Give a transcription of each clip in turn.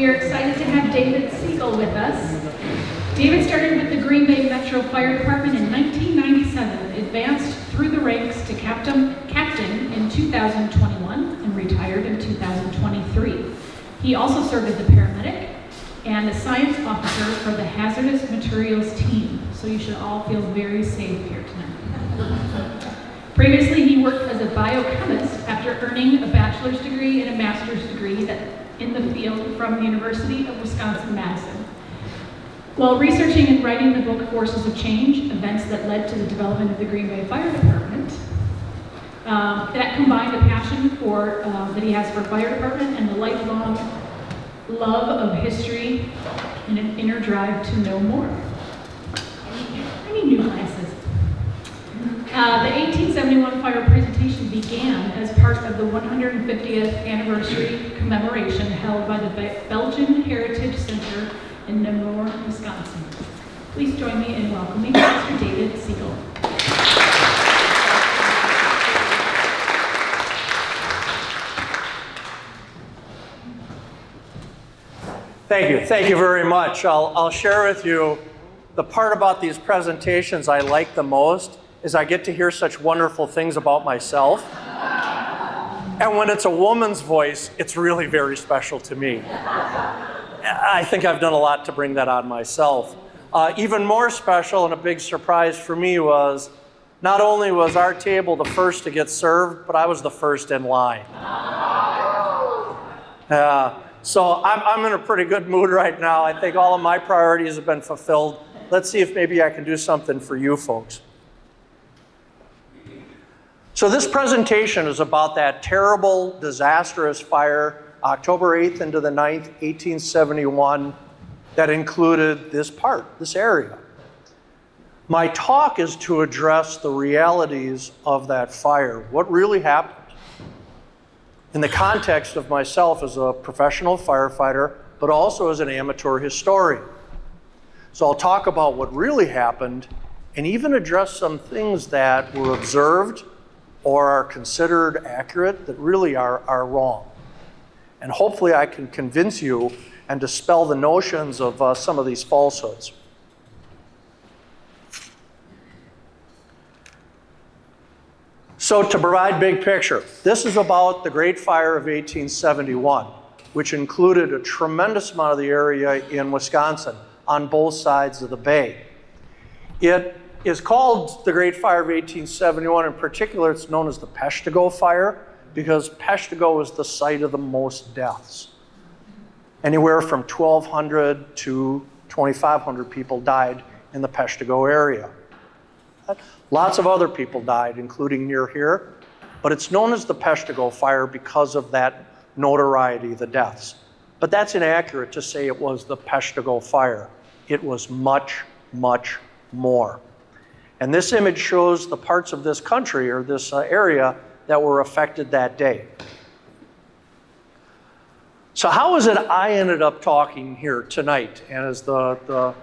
We are excited to have David Siegel with us. David started with the Green Bay Metro Fire Department in 1997, advanced through the ranks to captain in 2021, and retired in 2023. He also served as a paramedic and the science officer for the hazardous materials team, so you should all feel very safe here tonight. Previously, he worked as a biochemist after earning a bachelor's degree and a master's degree in the field from the University of Wisconsin-Madison. While researching and writing the book Forces of Change, Events That Led to the Development of the Green Bay Fire Department, that combined a passion that he has for fire department and the lifelong love of history and an inner drive to know more. I need new glasses. The 1871 fire presentation began as part of the 150th anniversary commemoration held by the Belgian Heritage Center in Nemours, Wisconsin. Please join me in welcoming Mr. David Siegel. Thank you very much. I'll share with you the part about these presentations I like the most is I get to hear such wonderful things about myself. And when it's a woman's voice, it's really very special to me. I think I've done a lot to bring that on myself. Even more special and a big surprise for me was not only was our table the first to get served, but I was the first in line. So I'm in a pretty good mood right now. I think all of my priorities have been fulfilled. Let's see if maybe I can do something for you folks. So this presentation is about that terrible, disastrous fire, October 8th into the 9th, 1871, that included this area. My talk is to address the realities of that fire, what really happened, in the context of myself as a professional firefighter, but also as an amateur historian. So I'll talk about what really happened and even address some things that were observed or are considered accurate that really are wrong. And hopefully I can convince you and dispel the notions of some of these falsehoods. So to provide big picture, this is about the Great Fire of 1871, which included a tremendous amount of the area in Wisconsin on both sides of the bay. It is called the Great Fire of 1871. In particular, it's known as the Peshtigo Fire because Peshtigo is the site of the most deaths. Anywhere from 1,200 to 2,500 people died in the Peshtigo area. Lots of other people died, including near here, but it's known as the Peshtigo Fire because of that notoriety, the deaths. But that's inaccurate to say it was the Peshtigo Fire. It was much, much more. And this image shows the parts of this country or this area that were affected that day. So how is it I ended up talking here tonight and as the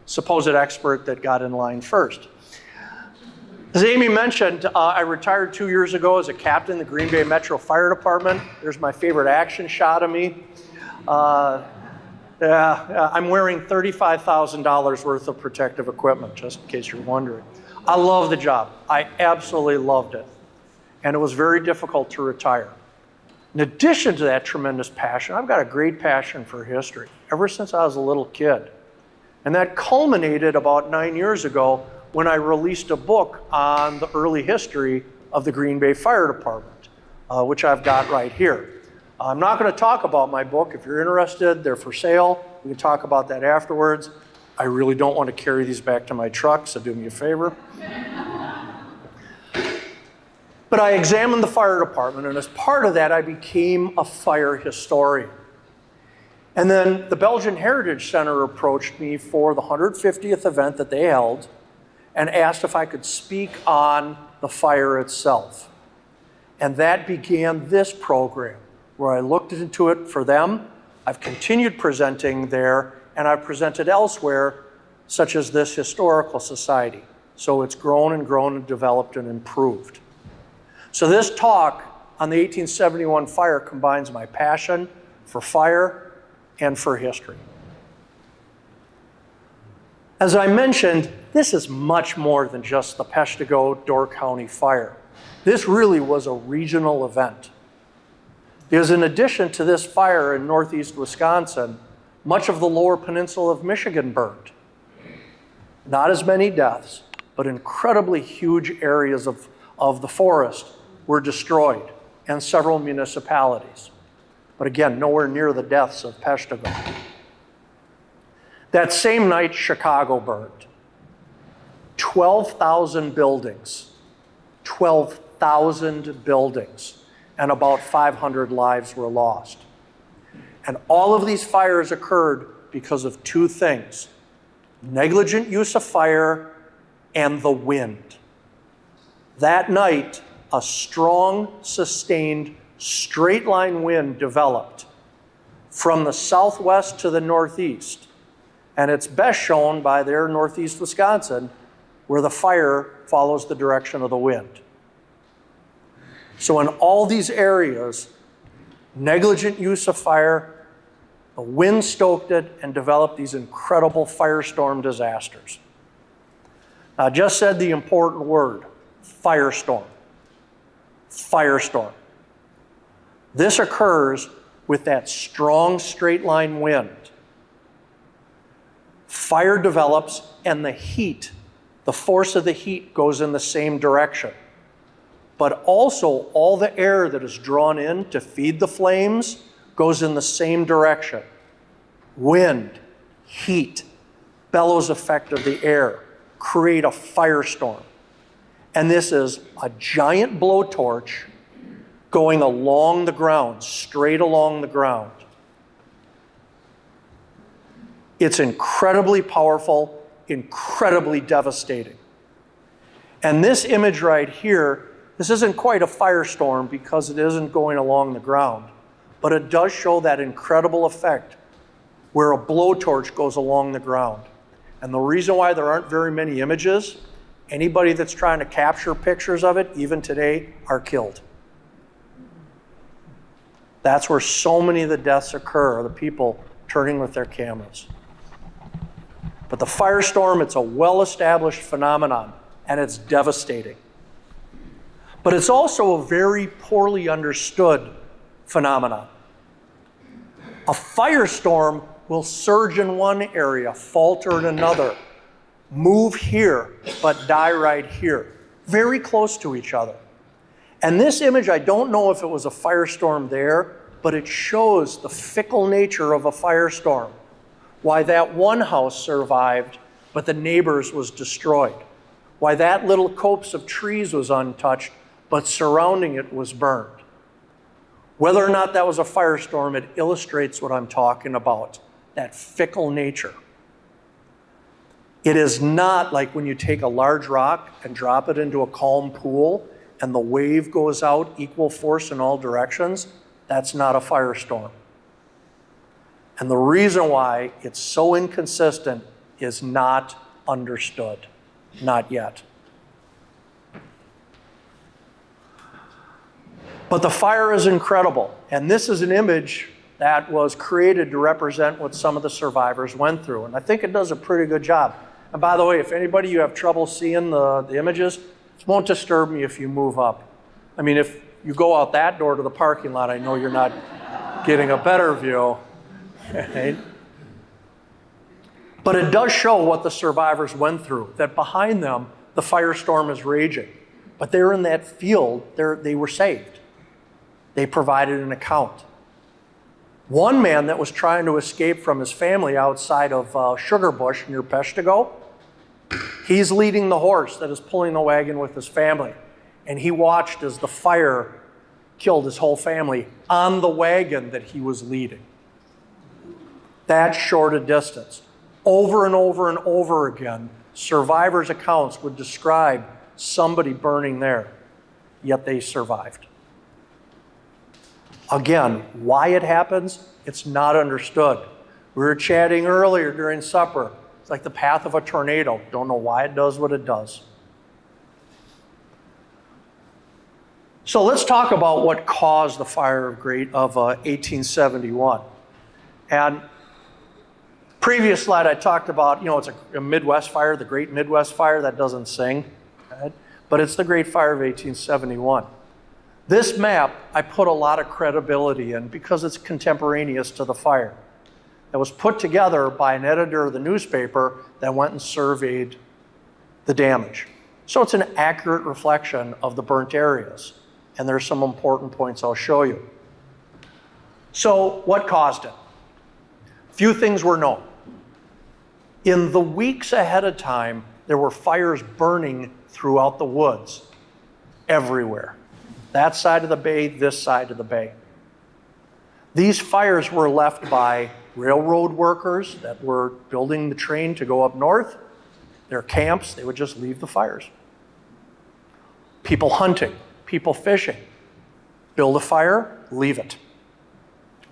supposed expert that got in line first? As Amy mentioned, I retired 2 years ago as a captain in the Green Bay Metro Fire Department. There's my favorite action shot of me. I'm wearing $35,000 worth of protective equipment, just in case you're wondering. I love the job. I absolutely loved it. And it was very difficult to retire. In addition to that tremendous passion, I've got a great passion for history ever since I was a little kid. And that culminated about 9 years ago when I released a book on the early history of the Green Bay Fire Department, which I've got right here. I'm not going to talk about my book. If you're interested, they're for sale. We can talk about that afterwards. I really don't want to carry these back to my truck, so do me a favor. But I examined the fire department, and as part of that, I became a fire historian. And then the Belgian Heritage Center approached me for the 150th event that they held and asked if I could speak on the fire itself. And that began this program, where I looked into it for them. I've continued presenting there, and I've presented elsewhere, such as this historical society. So it's grown and grown and developed and improved. So this talk on the 1871 fire combines my passion for fire and for history. As I mentioned, this is much more than just the Peshtigo-Door County fire. This really was a regional event. Because in addition to this fire in northeast Wisconsin, much of the lower peninsula of Michigan burned. Not as many deaths, but incredibly huge areas of the forest were destroyed, and several municipalities. But again, nowhere near the deaths of Peshtigo. That same night, Chicago burned. 12,000 buildings. 12,000 buildings. And about 500 lives were lost. And all of these fires occurred because of two things: negligent use of fire and the wind. That night, a strong, sustained, straight line wind developed from the southwest to the northeast. And it's best shown by there, northeast Wisconsin, where the fire follows the direction of the wind. So in all these areas, negligent use of fire, the wind stoked it and developed these incredible firestorm disasters. I just said the important word, firestorm. Firestorm. This occurs with that strong straight line wind. Fire develops and the heat, the force of the heat goes in the same direction. But also all the air that is drawn in to feed the flames goes in the same direction. Wind, heat, bellows effect of the air create a firestorm. And this is a giant blowtorch going along the ground, straight along the ground. It's incredibly powerful, incredibly devastating. And this image right here, this isn't quite a firestorm because it isn't going along the ground, but it does show that incredible effect where a blowtorch goes along the ground. And the reason why there aren't very many images, anybody that's trying to capture pictures of it, even today, are killed. That's where so many of the deaths occur, are the people turning with their cameras. But the firestorm, it's a well-established phenomenon, and it's devastating. But it's also a very poorly understood phenomenon. A firestorm will surge in one area, falter in another, move here, but die right here, very close to each other. And this image, I don't know if it was a firestorm there, but it shows the fickle nature of a firestorm. Why that one house survived, but the neighbor's was destroyed. Why that little copse of trees was untouched, but surrounding it was burned. Whether or not that was a firestorm, it illustrates what I'm talking about, that fickle nature. It is not like when you take a large rock and drop it into a calm pool and the wave goes out equal force in all directions. That's not a firestorm. And the reason why it's so inconsistent is not understood, not yet. But the fire is incredible, and this is an image that was created to represent what some of the survivors went through, and I think it does a pretty good job. And by the way, if anybody you have trouble seeing the images, it won't disturb me if you move up. I mean, if you go out that door to the parking lot, I know you're not getting a better view. Right? But it does show what the survivors went through, that behind them, the firestorm is raging. But they're in that field, they were saved. They provided an account. One man that was trying to escape from his family outside of Sugar Bush near Peshtigo, he's leading the horse that is pulling the wagon with his family. And he watched as the fire killed his whole family on the wagon that he was leading. That short a distance. Over and over and over again, survivors' accounts would describe somebody burning there, yet they survived. Again, why it happens, it's not understood. We were chatting earlier during supper. It's like the path of a tornado. Don't know why it does what it does. So let's talk about what caused the fire of 1871. And Previous slide I talked about, it's a Midwest fire, the Great Midwest Fire, that doesn't sing, right? But it's the Great Fire of 1871. This map I put a lot of credibility in because it's contemporaneous to the fire. It was put together by an editor of the newspaper that went and surveyed the damage. So it's an accurate reflection of the burnt areas. And there's some important points I'll show you. So what caused it? Few things were known. In the weeks ahead of time, there were fires burning throughout the woods, everywhere. That side of the bay, this side of the bay. These fires were left by railroad workers that were building the train to go up north. Their camps, they would just leave the fires. People hunting, people fishing, build a fire, leave it.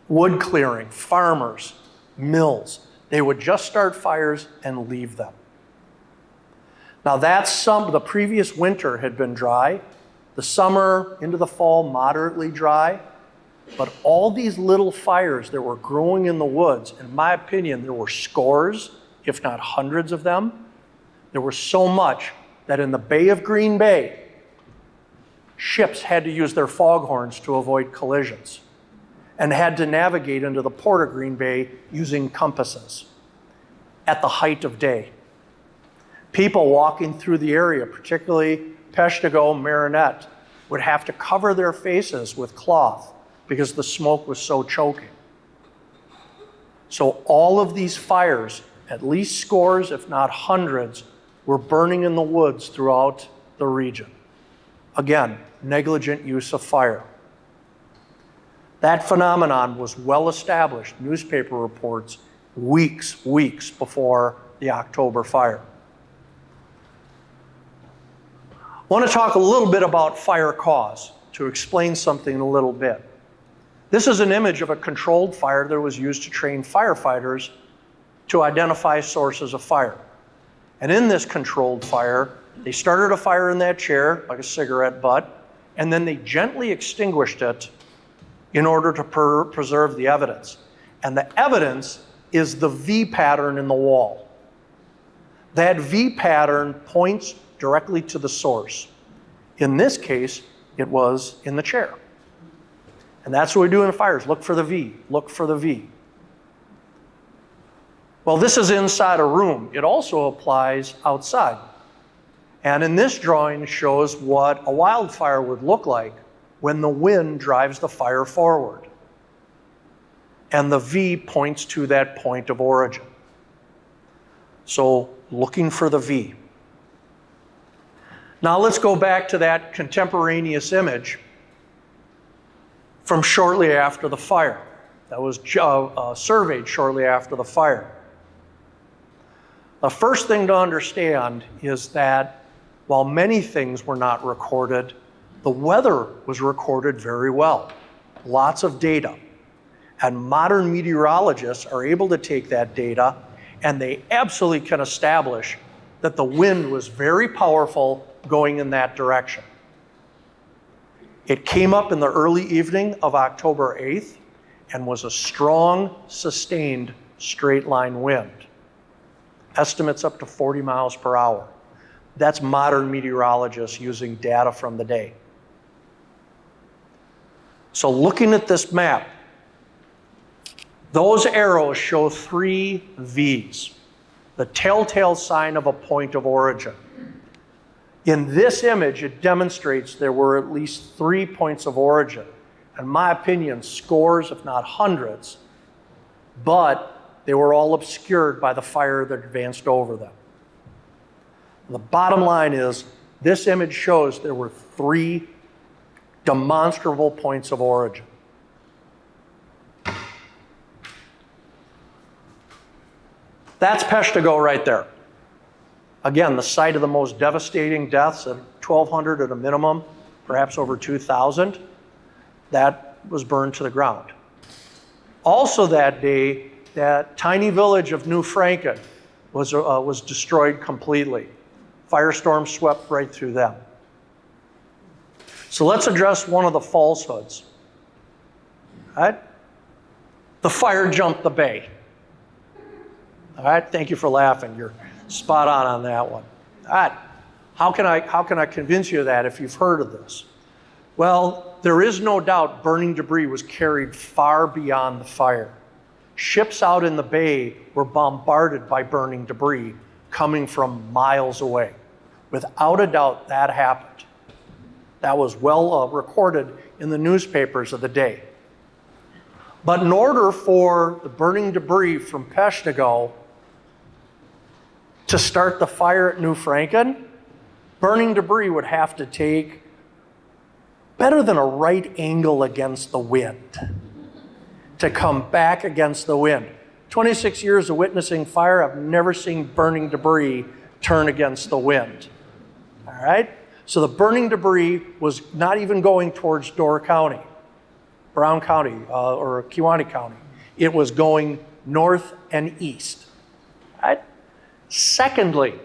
Wood clearing, farmers, mills, they would just start fires and leave them. Now the previous winter had been dry, the summer into the fall moderately dry, but all these little fires that were growing in the woods, in my opinion, there were scores, if not hundreds of them. There was so much that in the Bay of Green Bay, ships had to use their foghorns to avoid collisions and had to navigate into the port of Green Bay using compasses at the height of day. People walking through the area, particularly Peshtigo, Marinette, would have to cover their faces with cloth because the smoke was so choking. So all of these fires, at least scores, if not hundreds, were burning in the woods throughout the region. Again, negligent use of fire. That phenomenon was well established, newspaper reports, weeks before the October fire. I want to talk a little bit about fire cause to explain something a little bit. This is an image of a controlled fire that was used to train firefighters to identify sources of fire. And in this controlled fire, they started a fire in that chair, like a cigarette butt, and then they gently extinguished it in order to preserve the evidence. And the evidence is the V pattern in the wall. That V pattern points directly to the source. In this case, it was in the chair. And that's what we do in fires, look for the V, look for the V. Well, this is inside a room. It also applies outside. And in this drawing shows what a wildfire would look like when the wind drives the fire forward. And the V points to that point of origin. So looking for the V. Now let's go back to that contemporaneous image from shortly after the fire. That was surveyed shortly after the fire. The first thing to understand is that while many things were not recorded, the weather was recorded very well. Lots of data. And modern meteorologists are able to take that data and they absolutely can establish that the wind was very powerful going in that direction. It came up in the early evening of October 8th and was a strong, sustained, straight line wind. Estimates up to 40 miles per hour. That's modern meteorologists using data from the day. So looking at this map, those arrows show 3 V's, the telltale sign of a point of origin. In this image, it demonstrates there were at least 3 points of origin. In my opinion, scores, if not hundreds, but they were all obscured by the fire that advanced over them. The bottom line is, this image shows there were 3 demonstrable points of origin. That's Peshtigo right there. Again, the site of the most devastating deaths, at 1,200 at a minimum, perhaps over 2,000. That was burned to the ground. Also that day, that tiny village of New Franken was destroyed completely. Firestorm swept right through them. So let's address one of the falsehoods. Right? The fire jumped the bay. All right, thank you for laughing. You're spot on that one. All right, how can I convince you of that if you've heard of this? Well, there is no doubt burning debris was carried far beyond the fire. Ships out in the bay were bombarded by burning debris coming from miles away. Without a doubt, that happened. That was well recorded in the newspapers of the day. But in order for the burning debris from Peshtigo to start the fire at New Franken, burning debris would have to take better than a right angle against the wind to come back against the wind. 26 years of witnessing fire, I've never seen burning debris turn against the wind. All right? So the burning debris was not even going towards Door County, Brown County, or Kewaunee County. It was going north and east. All right? Secondly,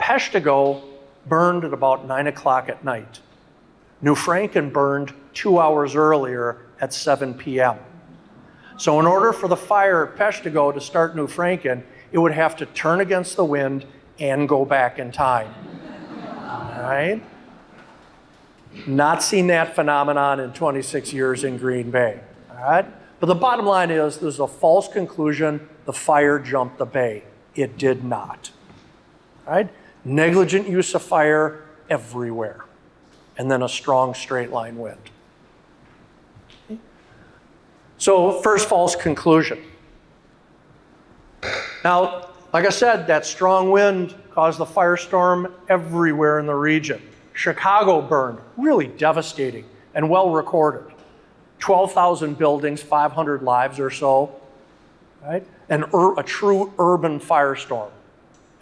Peshtigo burned at about 9 o'clock at night. New Franken burned 2 hours earlier at 7 p.m. So in order for the fire at Peshtigo to start New Franken, it would have to turn against the wind and go back in time. All right? Not seen that phenomenon in 26 years in Green Bay. All right? But the bottom line is there's a false conclusion the fire jumped the bay. It did not. All right? Negligent use of fire everywhere. And then a strong straight line wind. So first false conclusion. Now, like I said, that strong wind caused the firestorm everywhere in the region. Chicago burned, really devastating and well recorded. 12,000 buildings, 500 lives or so, right? And a true urban firestorm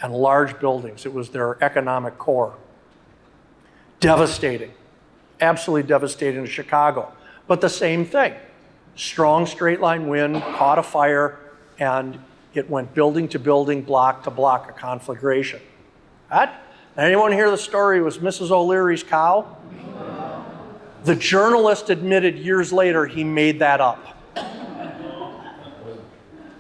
and large buildings. It was their economic core. Devastating, absolutely devastating to Chicago. But the same thing. Strong straight line wind caught a fire and it went building to building, block to block, a conflagration. Right? Anyone hear the story? It was Mrs. O'Leary's cow? The journalist admitted years later he made that up.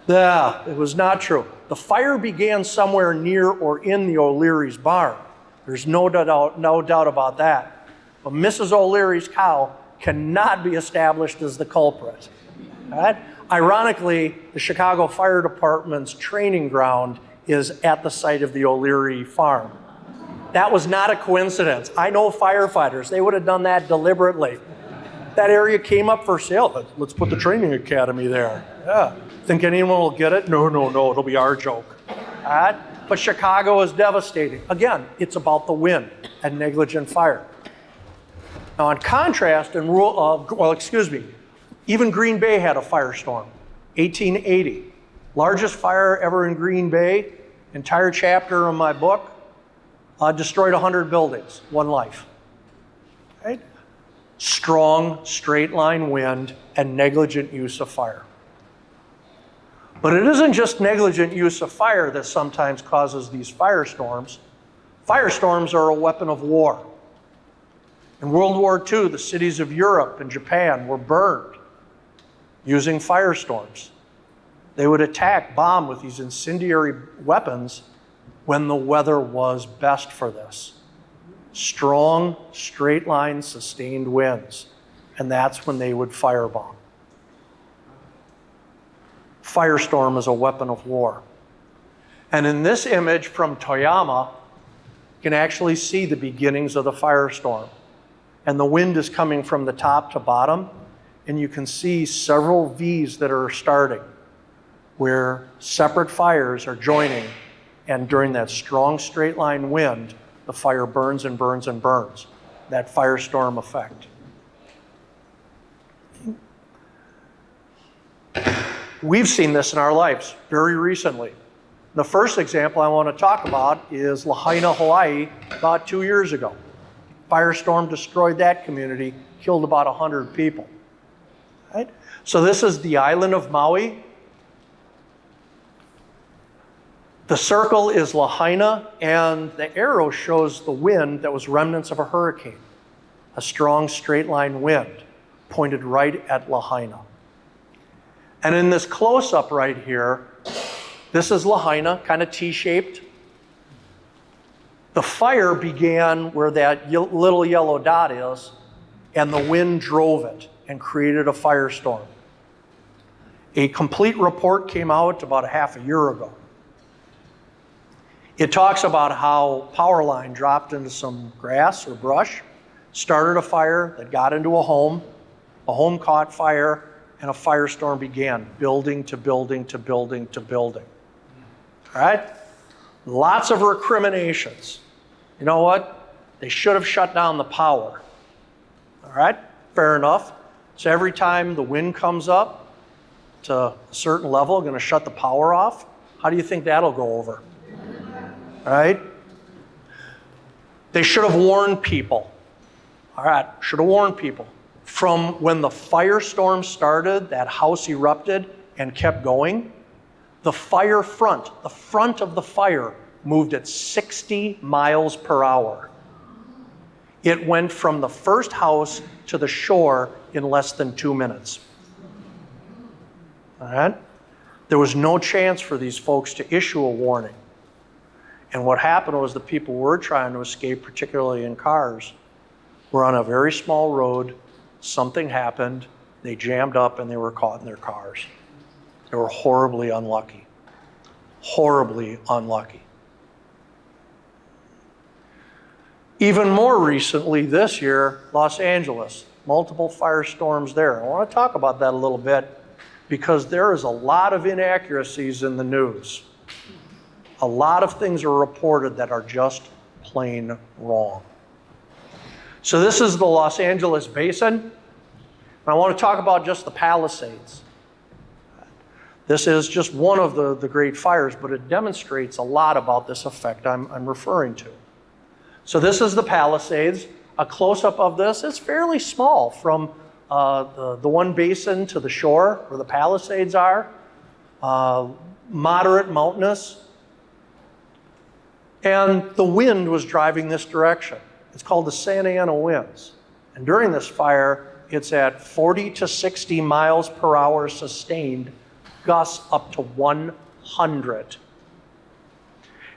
Yeah, it was not true. The fire began somewhere near or in the O'Leary's barn. There's no doubt about that. But Mrs. O'Leary's cow cannot be established as the culprit. Right? Ironically, the Chicago Fire Department's training ground is at the site of the O'Leary farm. That was not a coincidence. I know firefighters. They would have done that deliberately. That area came up for sale. Let's put the training academy there. Yeah. Think anyone will get it? No. It'll be our joke. Right? But Chicago is devastating. Again, it's about the wind and negligent fire. Now, in contrast, even Green Bay had a firestorm, 1880. Largest fire ever in Green Bay, entire chapter of my book, destroyed 100 buildings, one life. Right? Strong, straight line wind and negligent use of fire. But it isn't just negligent use of fire that sometimes causes these firestorms. Firestorms are a weapon of war. In World War II, the cities of Europe and Japan were burned using firestorms. They would attack, bomb with these incendiary weapons when the weather was best for this. Strong, straight line, sustained winds. And that's when they would firebomb. Firestorm is a weapon of war. And in this image from Toyama, you can actually see the beginnings of the firestorm. And the wind is coming from the top to bottom, and you can see several V's that are starting, where separate fires are joining, and during that strong straight line wind, the fire burns and burns and burns. That firestorm effect. We've seen this in our lives very recently. The first example I want to talk about is Lahaina, Hawaii, about 2 years ago. Firestorm destroyed that community, killed about 100 people. Right? So this is the island of Maui. The circle is Lahaina, and the arrow shows the wind that was remnants of a hurricane. A strong straight line wind pointed right at Lahaina. And in this close-up right here, This is Lahaina, kind of T-shaped. The fire began where that little yellow dot is, and the wind drove it and created a firestorm. A complete report came out about a half a year ago. It talks about how power line dropped into some grass or brush, started a fire that got into a home caught fire, and a firestorm began, building to building to building to building. All right? Lots of recriminations. You know what? They should have shut down the power. All right? Fair enough. So every time the wind comes up to a certain level, going to shut the power off. How do you think that'll go over? All right? They should have warned people. All right, should have warned people. From when the firestorm started, that house erupted and kept going, the front of the fire moved at 60 miles per hour. It went from the first house to the shore in less than 2 minutes. All right? There was no chance for these folks to issue a warning. And what happened was the people were trying to escape, particularly in cars, were on a very small road. Something happened. They jammed up and they were caught in their cars. They were horribly unlucky. Horribly unlucky. Even more recently this year, Los Angeles, multiple firestorms there. I want to talk about that a little bit because there is a lot of inaccuracies in the news. A lot of things are reported that are just plain wrong. So this is the Los Angeles basin. And I want to talk about just the Palisades. This is just one of the great fires, but it demonstrates a lot about this effect I'm referring to. So this is the Palisades. A close-up of this is fairly small from the one basin to the shore where the Palisades are. Moderate mountainous. And the wind was driving this direction. It's called the Santa Ana winds. And during this fire, it's at 40 to 60 miles per hour sustained, gusts up to 100.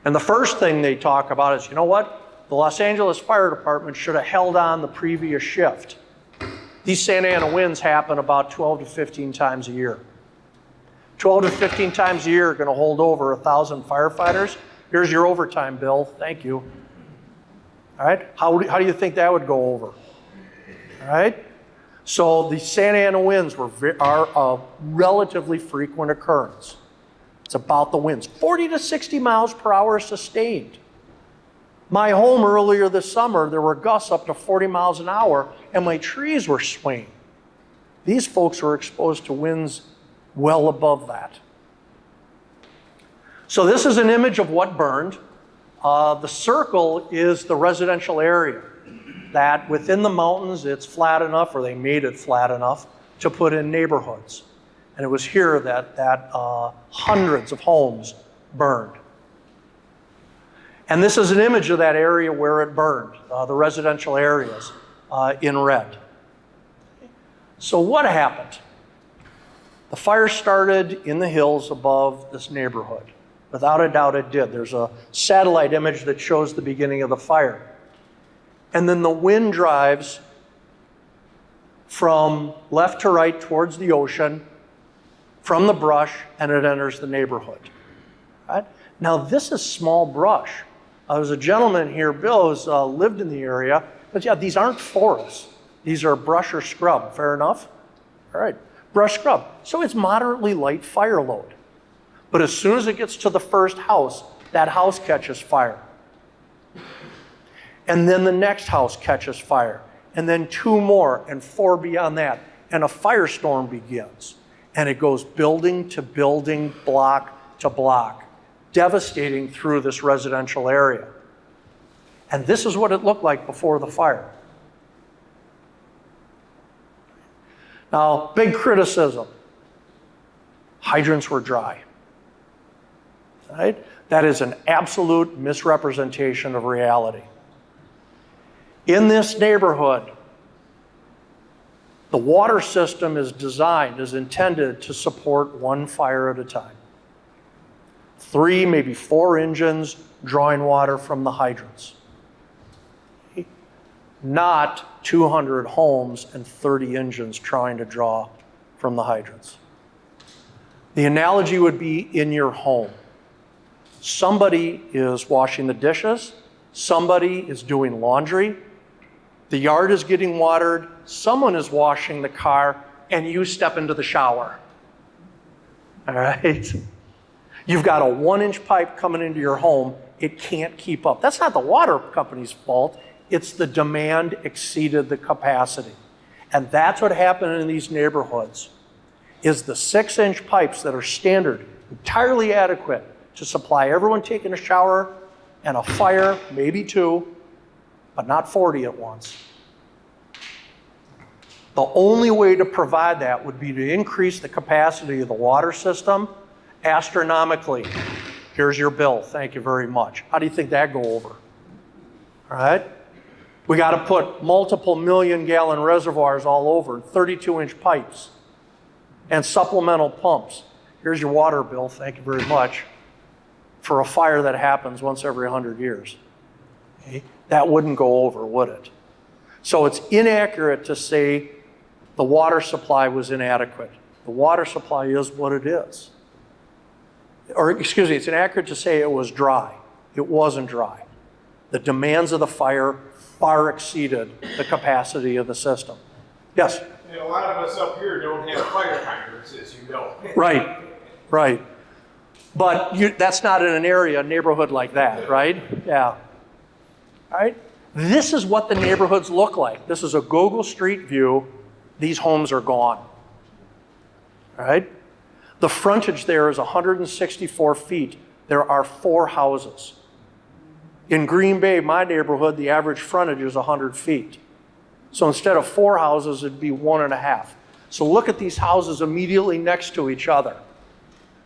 And the first thing they talk about is, you know what? The Los Angeles Fire Department should have held on the previous shift. These Santa Ana winds happen about 12 to 15 times a year. 12 to 15 times a year are going to hold over 1,000 firefighters. Here's your overtime bill. Thank you. All right? How do you think that would go over? All right? So the Santa Ana winds are a relatively frequent occurrence. It's about the winds. 40 to 60 miles per hour sustained. My home earlier this summer, there were gusts up to 40 miles an hour, and my trees were swaying. These folks were exposed to winds well above that. So this is an image of what burned. The circle is the residential area. That within the mountains, it's flat enough, or they made it flat enough, to put in neighborhoods. And it was here that hundreds of homes burned. And this is an image of that area where it burned, the residential areas in red. So what happened? The fire started in the hills above this neighborhood. Without a doubt it did. There's a satellite image that shows the beginning of the fire. And then the wind drives from left to right towards the ocean, from the brush, and it enters the neighborhood. Right? Now this is small brush. There's a gentleman here, Bill, who's lived in the area, but yeah, these aren't forests. These are brush or scrub. Fair enough? All right, brush scrub. So it's moderately light fire load. But as soon as it gets to the first house, that house catches fire. And then the next house catches fire. And then 2 more and 4 beyond that. And a firestorm begins. And it goes building to building, block to block, devastating through this residential area. And this is what it looked like before the fire. Now, big criticism. Hydrants were dry. Right? That is an absolute misrepresentation of reality. In this neighborhood, the water system is intended to support 1 fire at a time. 3, maybe 4 engines drawing water from the hydrants. Not 200 homes and 30 engines trying to draw from the hydrants. The analogy would be in your home. Somebody is washing the dishes, somebody is doing laundry, the yard is getting watered, someone is washing the car, and you step into the shower. All right? You've got a 1-inch pipe coming into your home, it can't keep up. That's not the water company's fault, it's the demand exceeded the capacity. And that's what happened in these neighborhoods, is the 6-inch pipes that are standard, entirely adequate to supply everyone taking a shower and a fire, maybe 2, but not 40 at once. The only way to provide that would be to increase the capacity of the water system astronomically. Here's your bill, thank you very much. How do you think that go over? All right? We got to put multiple million-gallon reservoirs all over, 32-inch pipes, and supplemental pumps. Here's your water bill, thank you very much, for a fire that happens once every 100 years. Okay? That wouldn't go over, would it? So it's inaccurate to say the water supply was inadequate. The water supply is what it is. Or, excuse me, it's inaccurate to say it was dry. It wasn't dry. The demands of the fire far exceeded the capacity of the system. Yes? And a lot of us up here don't have fire hydrants, as you know. Right, right. But that's not in an area, a neighborhood like that, right? Yeah. All right? This is what the neighborhoods look like. This is a Google Street view. These homes are gone. All right? The frontage there is 164 feet. There are 4 houses. In Green Bay, my neighborhood, the average frontage is 100 feet. So instead of 4 houses, it'd be 1.5. So look at these houses immediately next to each other.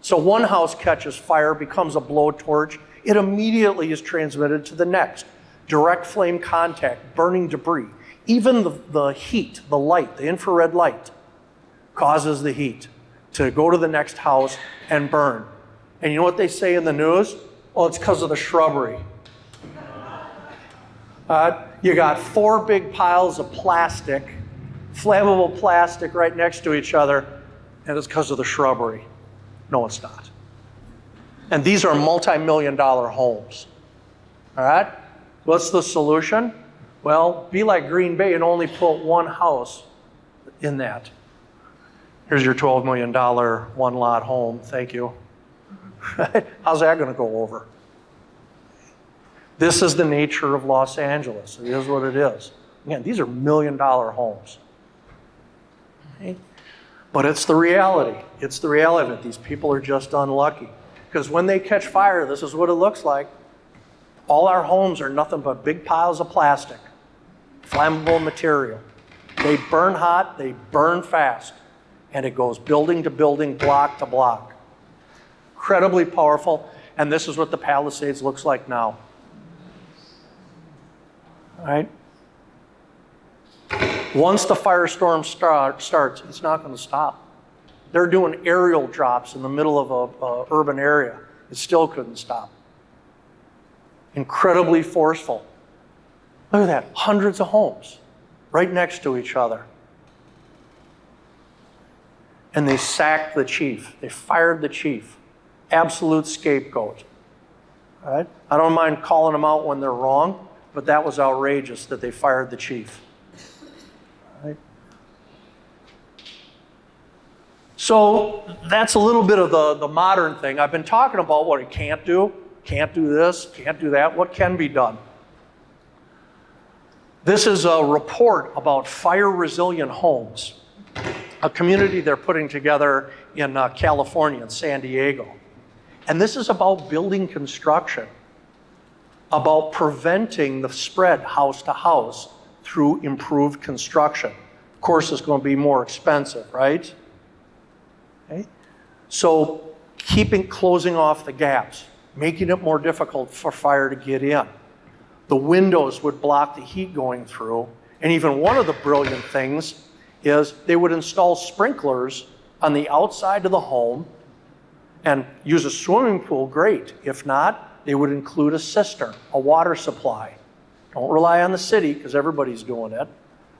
So one house catches fire, becomes a blowtorch. It immediately is transmitted to the next. Direct flame contact, burning debris. Even the heat, the light, the infrared light, causes the heat to go to the next house and burn. And you know what they say in the news? Oh, it's because of the shrubbery. You got 4 big piles of plastic, flammable plastic right next to each other, and it's because of the shrubbery. No, it's not. And these are multi-million-dollar homes. All right? What's the solution? Well, be like Green Bay and only put 1 house in that. Here's your $12 million 1-lot home. Thank you. How's that going to go over? This is the nature of Los Angeles. It is what it is. Again, these are $1 million homes. Okay? But it's the reality. It's the reality that these people are just unlucky. Because when they catch fire, this is what it looks like. All our homes are nothing but big piles of plastic, flammable material. They burn hot, they burn fast, and it goes building to building, block to block. Incredibly powerful, and this is what the Palisades looks like now. All right? Once the firestorm starts, it's not going to stop. They're doing aerial drops in the middle of an urban area. It still couldn't stop. Incredibly forceful. Look at that, hundreds of homes right next to each other. And they sacked the chief. They fired the chief. Absolute scapegoat. All right? I don't mind calling them out when they're wrong, but that was outrageous that they fired the chief. All right? So that's a little bit of the modern thing. I've been talking about what it can't do. Can't do this, can't do that. What can be done? This is a report about fire-resilient homes, a community they're putting together in California, in San Diego. And this is about building construction, about preventing the spread house to house through improved construction. Of course, it's going to be more expensive, right? Okay. So closing off the gaps, making it more difficult for fire to get in. The windows would block the heat going through. And even one of the brilliant things is they would install sprinklers on the outside of the home, and use a swimming pool, great. If not, they would include a cistern, a water supply. Don't rely on the city because everybody's doing it,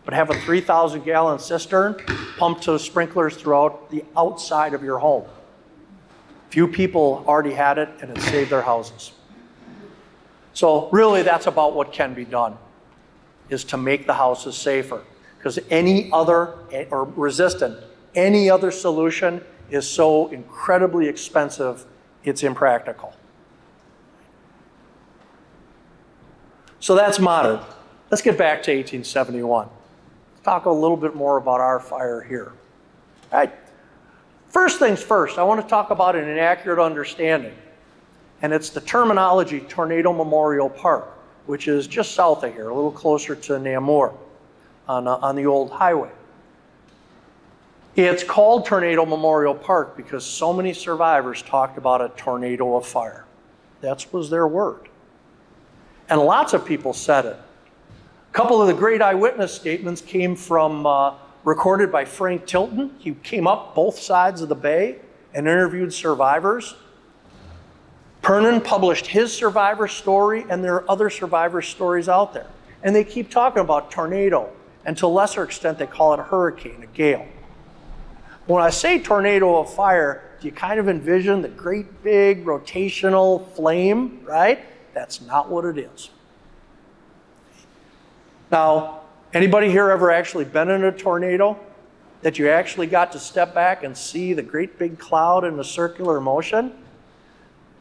but have a 3,000 gallon cistern pumped to sprinklers throughout the outside of your home. Few people already had it and it saved their houses. So really that's about what can be done, is to make the houses safer. Because any other solution is so incredibly expensive, it's impractical. So that's modern. Let's get back to 1871. Let's talk a little bit more about our fire here. All right. First things first, I want to talk about an inaccurate understanding. And it's the terminology Tornado Memorial Park, which is just south of here, a little closer to Namur on the old highway. It's called Tornado Memorial Park because so many survivors talked about a tornado of fire. That was their word. And lots of people said it. A couple of the great eyewitness statements came from, recorded by Frank Tilton. He came up both sides of the bay and interviewed survivors. Pernin published his survivor story, and there are other survivor stories out there. And they keep talking about tornado, and to a lesser extent, they call it a hurricane, a gale. When I say tornado of fire, do you kind of envision the great big rotational flame, right? That's not what it is. Now, anybody here ever actually been in a tornado? That you actually got to step back and see the great big cloud in the circular motion?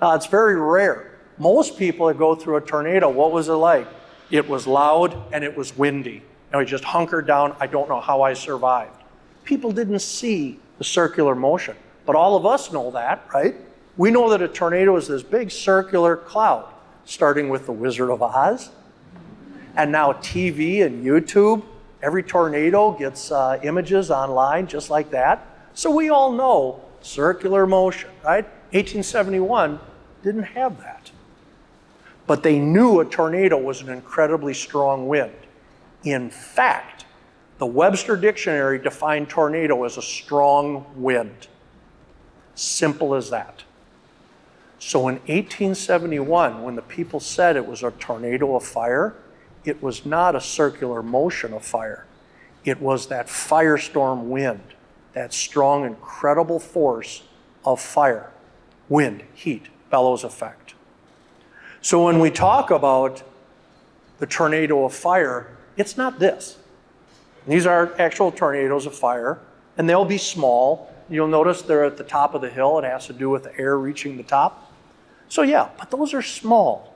It's very rare. Most people that go through a tornado, what was it like? It was loud and it was windy. And we just hunkered down. I don't know how I survived. People didn't see the circular motion, but all of us know that, right? We know that a tornado is this big circular cloud, starting with The Wizard of Oz. And now TV and YouTube, every tornado gets images online just like that. So we all know circular motion, right? 1871 didn't have that. But they knew a tornado was an incredibly strong wind. In fact, the Webster Dictionary defined tornado as a strong wind. Simple as that. So in 1871, when the people said it was a tornado of fire, it was not a circular motion of fire. It was that firestorm wind, that strong, incredible force of fire. Wind, heat, bellows effect. So when we talk about the tornado of fire, it's not this. These are actual tornadoes of fire, and they'll be small. You'll notice they're at the top of the hill. It has to do with the air reaching the top. So yeah, but those are small.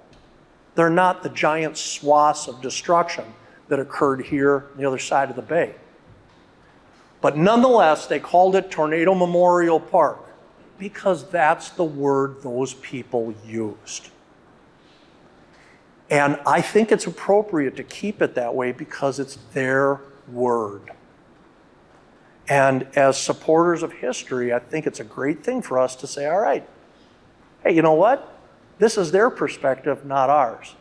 They're not the giant swaths of destruction that occurred here on the other side of the bay. But nonetheless, they called it Tornado Memorial Park because that's the word those people used. And I think it's appropriate to keep it that way because it's their word. And as supporters of history, I think it's a great thing for us to say, all right, hey, you know what? This is their perspective, not ours.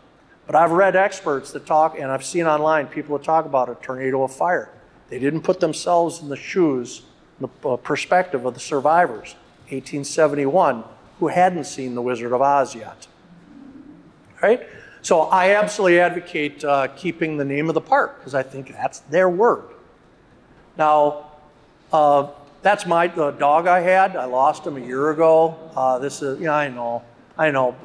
But I've read experts that talk, and I've seen online people that talk about a tornado of fire. They didn't put themselves in the shoes, the perspective of the survivors, 1871, who hadn't seen The Wizard of Oz yet. Right? So I absolutely advocate keeping the name of the park because I think that's their word. Now, that's the dog I had. I lost him a year ago. This is, yeah, I know.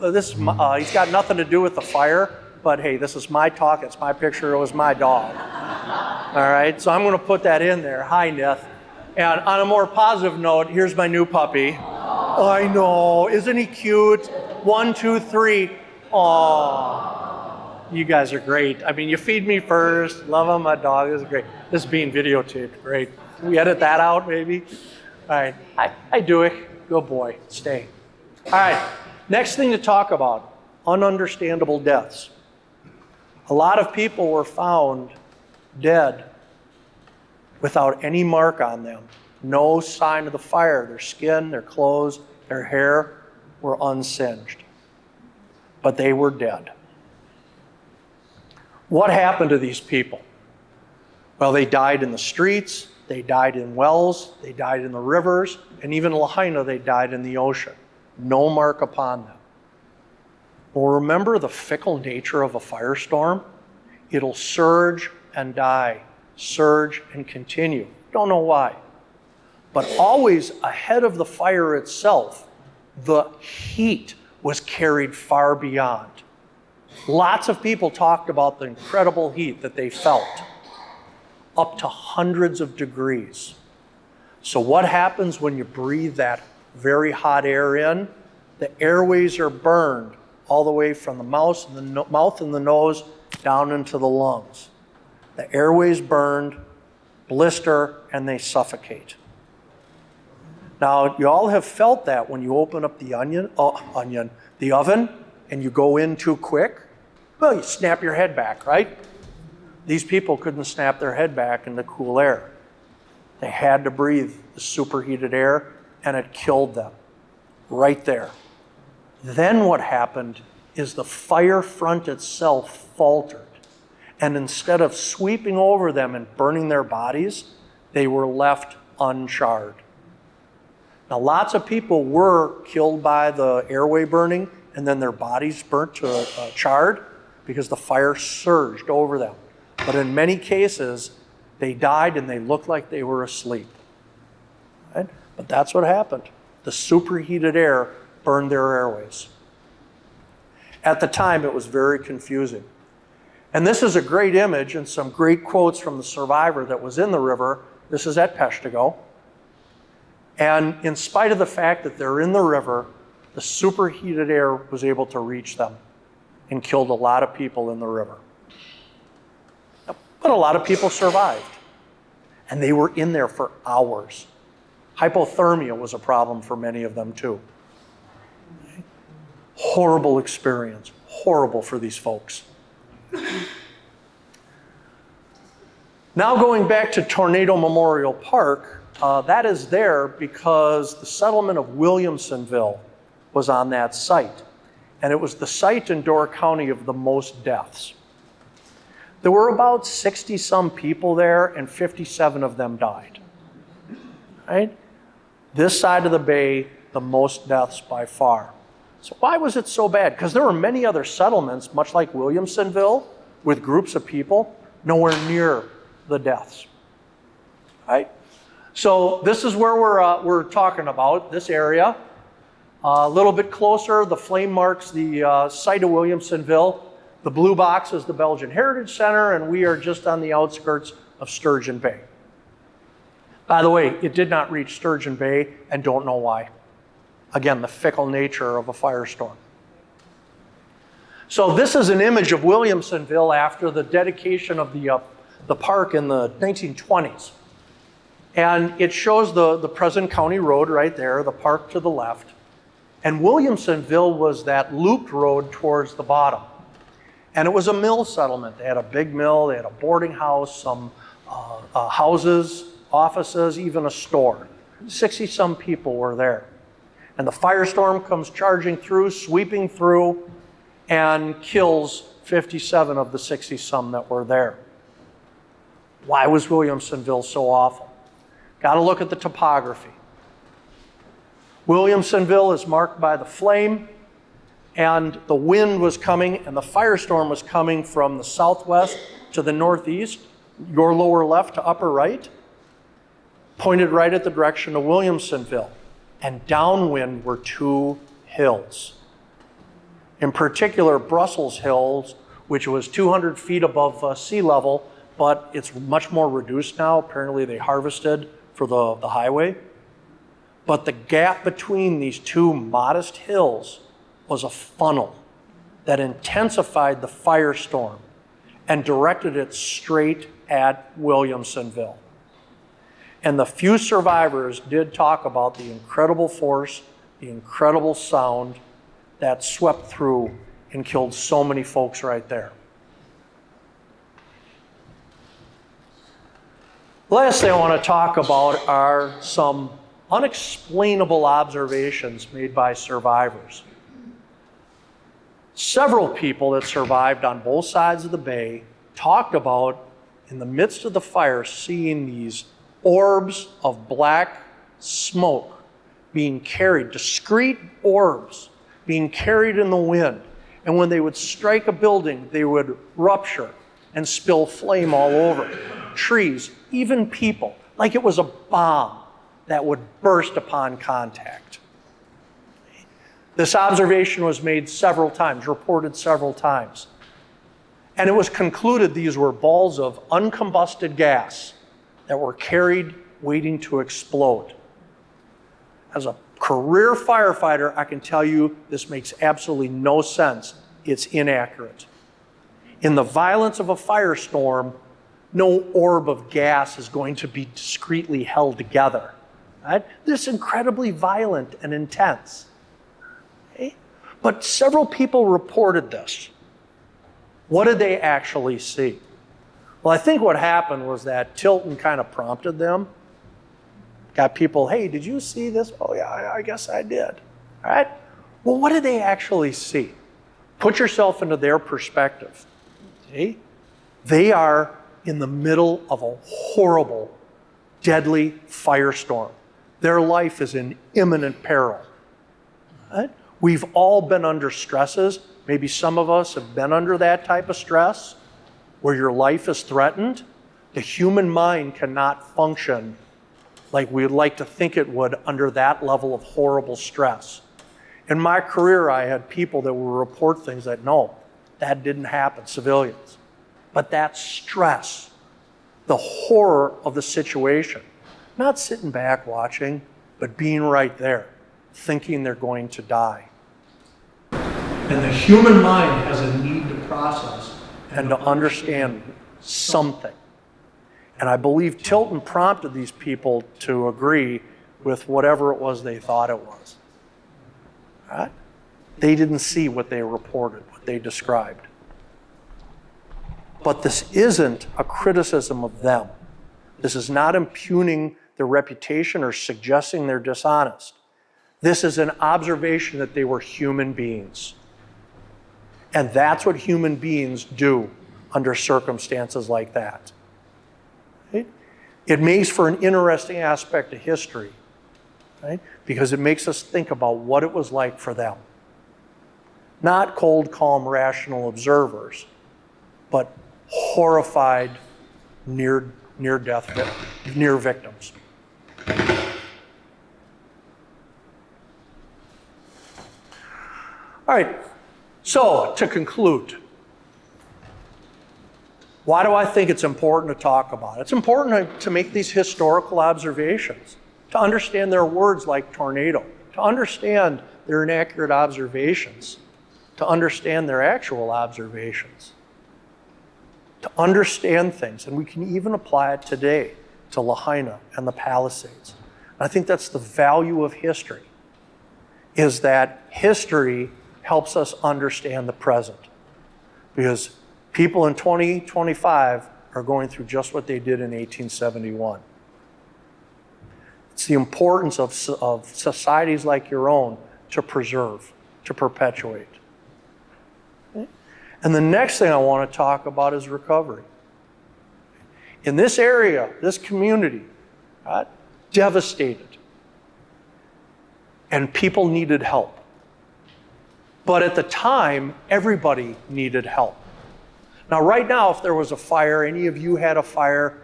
This is he's got nothing to do with the fire, but hey, this is my talk. It's my picture. It was my dog. All right, so I'm going to put that in there. Hi, Nith. And on a more positive note, here's my new puppy. I know. Isn't he cute? 1, 2, 3. Aw. You guys are great. I mean, you feed me first. Love him. My dog is great. This is being videotaped. Great. Can we edit that out, maybe? All right. Hi, Dewey. Good boy. Stay. All right. Next thing to talk about, ununderstandable deaths. A lot of people were found dead without any mark on them. No sign of the fire. Their skin, their clothes, their hair were unsinged. But they were dead. What happened to these people? Well, they died in the streets, they died in wells, they died in the rivers, and even Lahaina, they died in the ocean. no mark upon them. Well, remember the fickle nature of a firestorm? It'll surge and die, surge and continue. Don't know why. But always ahead of the fire itself, the heat was carried far beyond. Lots of people talked about the incredible heat that they felt, up to hundreds of degrees. So what happens when you breathe that very hot air in? The airways are burned all the way from the mouth and the nose down into the lungs. The airways burned, blister, and they suffocate. Now, you all have felt that when you open up the the oven, and you go in too quick. Well, you snap your head back, right? These people couldn't snap their head back in the cool air. They had to breathe the superheated air, and it killed them right there. Then what happened is the fire front itself faltered. And instead of sweeping over them and burning their bodies, they were left uncharred. Now, lots of people were killed by the airway burning, and then their bodies burnt to charred because the fire surged over them. But in many cases, they died and they looked like they were asleep. Right? But that's what happened. The superheated air burned their airways. At the time, it was very confusing. And this is a great image and some great quotes from the survivor that was in the river. This is at Peshtigo. And in spite of the fact that they're in the river, the superheated air was able to reach them and killed a lot of people in the river. But a lot of people survived. And they were in there for hours. Hypothermia was a problem for many of them too. Horrible experience. Horrible for these folks. Now going back to Tornado Memorial Park, that is there because the settlement of Williamsonville was on that site. And it was the site in Door County of the most deaths. There were about 60-some people there, and 57 of them died. Right? This side of the bay, the most deaths by far. So why was it so bad? Because there were many other settlements, much like Williamsonville, with groups of people, nowhere near the deaths. Right? So this is where we're talking about, this area. A little bit closer, the flame marks the site of Williamsonville. The blue box is the Belgian Heritage Center, and we are just on the outskirts of Sturgeon Bay. By the way, it did not reach Sturgeon Bay, and don't know why. Again, the fickle nature of a firestorm. So this is an image of Williamsonville after the dedication of the park in the 1920s. And it shows the present county road right there, the park to the left. And Williamsonville was that looped road towards the bottom. And it was a mill settlement. They had a big mill, they had a boarding house, some houses, offices, even a store. 60-some people were there. And the firestorm comes charging through, sweeping through, and kills 57 of the 60-some that were there. Why was Williamsonville so awful? Got to look at the topography. Williamsonville is marked by the flame, and the wind was coming, and the firestorm was coming from the southwest to the northeast, your lower left to upper right, pointed right at the direction of Williamsonville. And downwind were two hills. In particular, Brussels Hills, which was 200 feet above sea level, but it's much more reduced now. Apparently they harvested for the highway. But the gap between these two modest hills was a funnel that intensified the firestorm and directed it straight at Williamsonville. And the few survivors did talk about the incredible force, the incredible sound that swept through and killed so many folks right there. Last thing I want to talk about are some unexplainable observations made by survivors. Several people that survived on both sides of the bay talked about, in the midst of the fire, seeing these orbs of black smoke being carried, discrete orbs being carried in the wind. And when they would strike a building, they would rupture and spill flame all over it. Trees, even people, like it was a bomb that would burst upon contact. This observation was made several times, reported several times. And it was concluded these were balls of uncombusted gas that were carried waiting to explode. As a career firefighter, I can tell you this makes absolutely no sense. It's inaccurate. In the violence of a firestorm, no orb of gas is going to be discreetly held together. Right? This is incredibly violent and intense. Okay? But several people reported this. What did they actually see? Well, I think what happened was that Tilton kind of prompted them. Got people, hey, did you see this? Oh, yeah, I guess I did. All right? Well, what did they actually see? Put yourself into their perspective. See? They are in the middle of a horrible, deadly firestorm. Their life is in imminent peril. Right? We've all been under stresses. Maybe some of us have been under that type of stress where your life is threatened. The human mind cannot function like we would like to think it would under that level of horrible stress. In my career, I had people that would report things that, no, that didn't happen, civilians. But that stress, the horror of the situation, not sitting back watching, but being right there, thinking they're going to die. And the human mind has a need to process and to understand something. And I believe Tilton prompted these people to agree with whatever it was they thought it was. Right? They didn't see what they reported, what they described. But this isn't a criticism of them. This is not impugning their reputation or suggesting they're dishonest. This is an observation that they were human beings. And that's what human beings do under circumstances like that. Right? It makes for an interesting aspect of history, right? Because it makes us think about what it was like for them. Not cold, calm, rational observers, but horrified, near victims. All right, so to conclude, why do I think it's important to talk about it? It's important to make these historical observations, to understand their words like tornado, to understand their inaccurate observations, to understand their actual observations, to understand things. And we can even apply it today to Lahaina and the Palisades. And I think that's the value of history, is that history helps us understand the present. Because people in 2025 are going through just what they did in 1871. It's the importance of societies like your own to preserve, to perpetuate. Okay? And the next thing I want to talk about is recovery. In this area, this community, right, devastated. And people needed help. But at the time, everybody needed help. Now, right now, if there was a fire, any of you had a fire,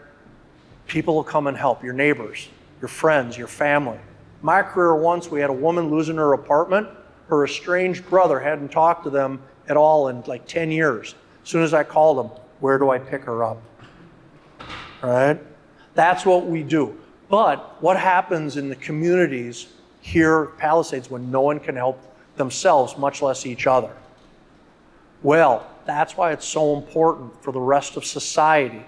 people will come and help, your neighbors, your friends, your family. My career once, we had a woman losing her apartment. Her estranged brother hadn't talked to them at all in like 10 years. As soon as I called him, where do I pick her up? All right? That's what we do. But what happens in the communities here, Palisades, when no one can help themselves, much less each other? Well, that's why it's so important for the rest of society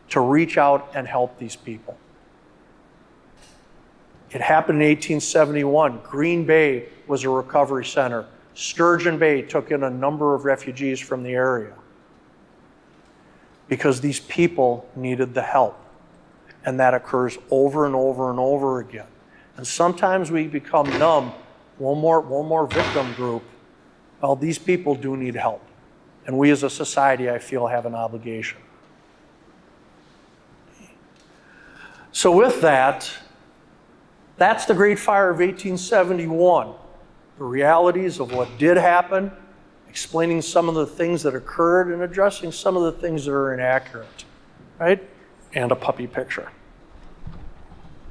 to reach out and help these people. It happened in 1871. Green Bay was a recovery center. Sturgeon Bay took in a number of refugees from the area because these people needed the help. And that occurs over and over and over again. And sometimes we become numb. One more victim group. Well, these people do need help. And we as a society, I feel, have an obligation. So with that, That's the Great Fire of 1871. The realities of what did happen, explaining some of the things that occurred, and addressing some of the things that are inaccurate, right? And a puppy picture.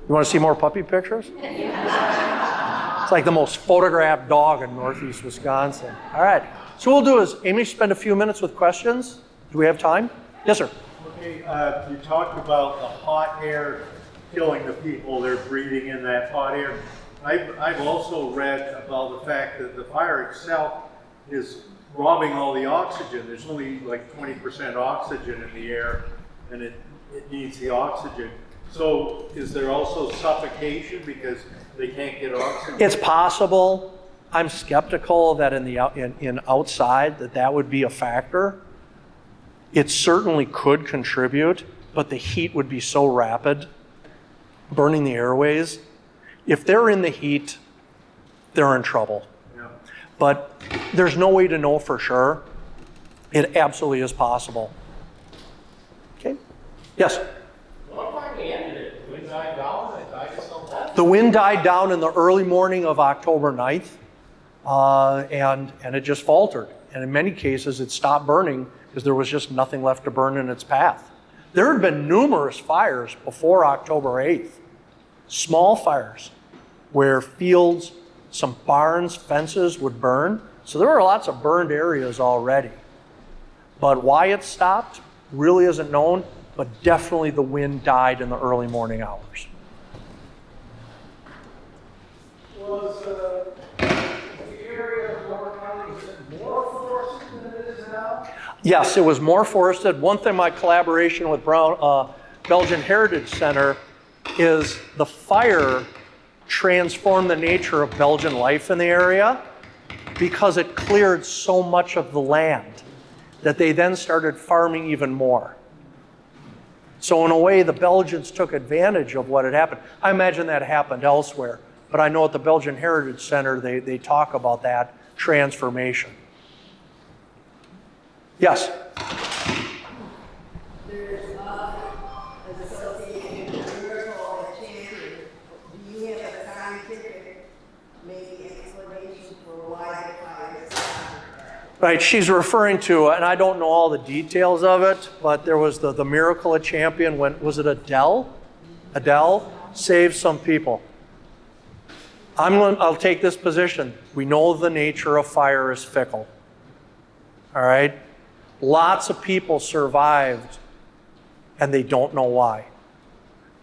You want to see more puppy pictures? It's like the most photographed dog in Northeast Wisconsin. All right. So what we'll do is, Amy, spend a few minutes with questions. Do we have time? Yes, sir. Okay, you talked about the hot air killing the people. They're breathing in that hot air. I've also read about the fact that the fire itself is robbing all the oxygen. There's only like 20% oxygen in the air, and it needs the oxygen. So is there also suffocation because they can't get oxygen? It's possible. I'm skeptical that in outside that would be a factor. It certainly could contribute, but the heat would be so rapid, burning the airways. If they're in the heat, they're in trouble. Yeah. But there's no way to know for sure. It absolutely is possible. Okay? Yes? What finally ended it? The wind died down, it died itself out? The wind died down in the early morning of October 9th, and it just faltered. And in many cases, it stopped burning because there was just nothing left to burn in its path. There had been numerous fires before October 8th, small fires, where fields, some barns, fences would burn. So there were lots of burned areas already. But why it stopped really isn't known, but definitely the wind died in the early morning hours. Was the area of Lower County, is it more forested than it is now? Yes, it was more forested. One thing, my collaboration with Belgian Heritage Center is the fire transformed the nature of Belgian life in the area because it cleared so much of the land that they then started farming even more. So in a way, the Belgians took advantage of what had happened. I imagine that happened elsewhere, but I know at the Belgian Heritage Center, they talk about that transformation. Yes? There's an association with miracle and champion. Do you have a scientific, maybe, explanation for why the fire stopped? Right, she's referring to, and I don't know all the details of it, but there was the miracle of champion when, was it Adele? Adele saved some people. I'll take this position. We know the nature of fire is fickle. All right? Lots of people survived, and they don't know why.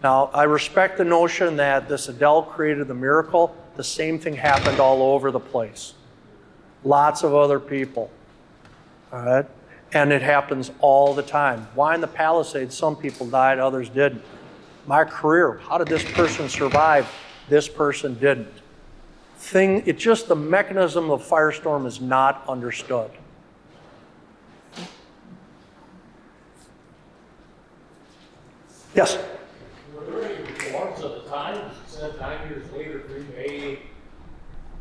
Now, I respect the notion that this Adele created the miracle. The same thing happened all over the place. Lots of other people. All right? And it happens all the time. Why in the Palisades some people died, others didn't? My career, how did this person survive? This person didn't. It's just the mechanism of firestorm is not understood. Yes? Were there any reforms at the time? You said 9 years later, Green Bay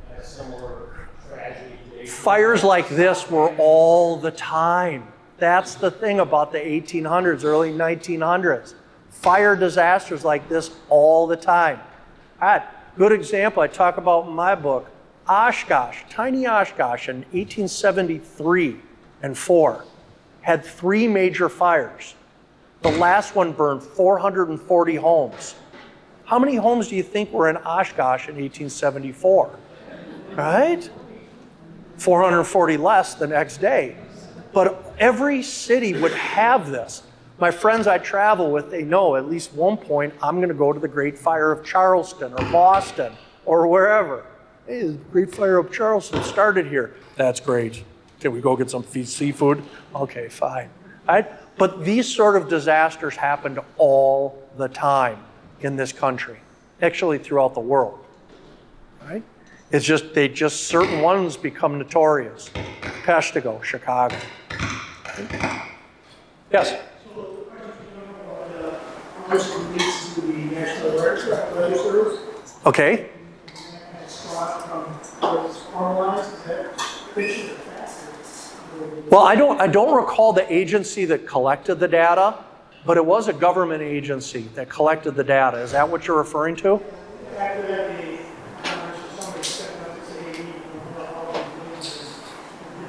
had a similar tragedy. Fires like this were all the time. That's the thing about the 1800s, early 1900s. Fire disasters like this all the time. Good example I talk about in my book, Oshkosh, tiny Oshkosh in 1873 and 4 had 3 major fires. The last one burned 440 homes. How many homes do you think were in Oshkosh in 1874? Right? 440 less the next day. But every city would have this. My friends I travel with, they know at least one point I'm going to go to the Great Fire of Charleston or Boston or wherever. Hey, the Great Fire of Charleston started here. That's great. Can we go get some seafood? Okay, fine. All right? But these sort of disasters happened all the time in this country, actually throughout the world. Right? It's just, certain ones become notorious. Peshtigo, Chicago. Yes? Leads to the National Register. Okay. It's brought from what's formalized, is that fiction or fact? Well, I don't recall the agency that collected the data, but it was a government agency that collected the data. Is that what you're referring to? after that, somebody stepped up and said, hey, you know, all these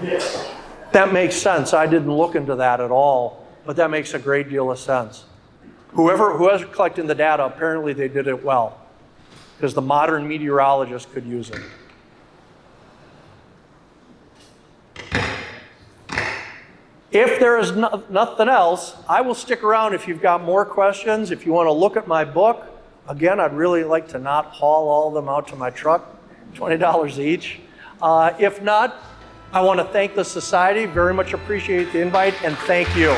this. That makes sense. I didn't look into that at all, but that makes a great deal of sense. Whoever's collecting the data, apparently they did it well, because the modern meteorologist could use it. If there is nothing else, I will stick around if you've got more questions. If you want to look at my book, again, I'd really like to not haul all of them out to my truck, $20 each. If not, I want to thank the Society, very much appreciate the invite, and thank you.